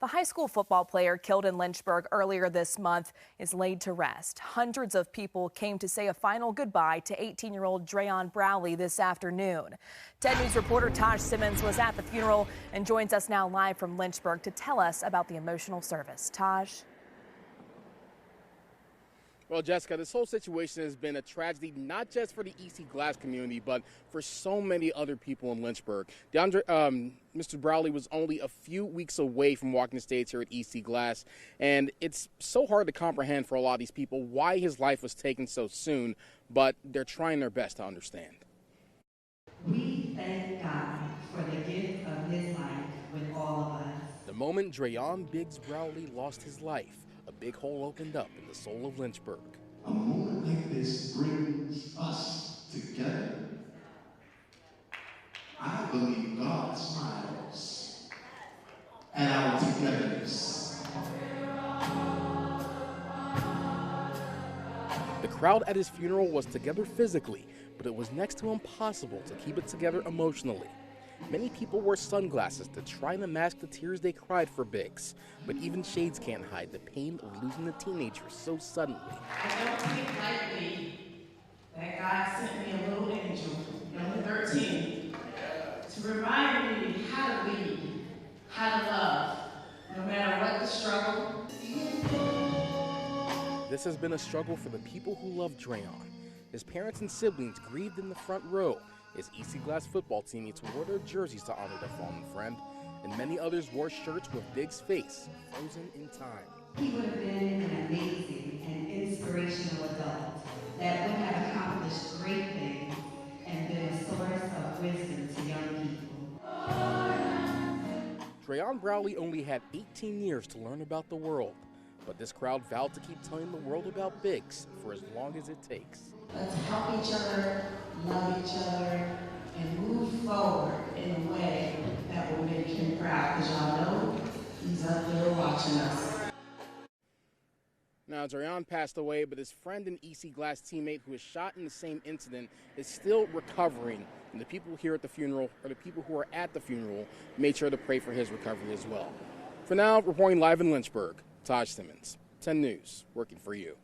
The high school football player killed in Lynchburg earlier this month is laid to rest. Hundreds of people came to say a final goodbye to 18-year-old Dre'Yon Browley this afternoon. 10 News reporter Taj Simmons was at the funeral and joins us now live from Lynchburg to tell us about the emotional service. Taj? Well, Jessica, this whole situation has been a tragedy, not just for the EC Glass community, but for so many other people in Lynchburg. Mr. Browley was only a few weeks away from walking the stage here at EC Glass, and it's so hard to comprehend for a lot of these people why his life was taken so soon, but they're trying their best to understand. We thank God for the gift of his life with all of us. The moment Dre'Yon Biggs Browley lost his life, a big hole opened up in the soul of Lynchburg. A moment like this brings us together. I believe God smiles at our togetherness. The crowd at his funeral was together physically, but it was next to impossible to keep it together emotionally. Many people wore sunglasses to try to mask the tears they cried for Biggs, but even shades can't hide the pain of losing a teenager so suddenly. I don't take lightly that God sent me a little angel, only 13, to remind me how to lead, how to love, no matter what the struggle. This has been a struggle for the people who love Dre'Yon. His parents and siblings grieved in the front row. His EC Glass football teammates wore their jerseys to honor their fallen friend, and many others wore shirts with Biggs' face frozen in time. He would have been an amazing and inspirational adult that would have accomplished great things and been a source of wisdom to young people. Dre'Yon Browley only had 18 years to learn about the world, but this crowd vowed to keep telling the world about Biggs for as long as it takes. Let's help each other, love each other, and move forward in a way that will make him proud, because y'all know he's up there watching us. Now, Dre'Yon passed away, but his friend and EC Glass teammate who was shot in the same incident is still recovering, and the people here at the funeral, or the people who are at the funeral, made sure to pray for his recovery as well. For now, reporting live in Lynchburg, Taj Simmons, 10 News, working for you.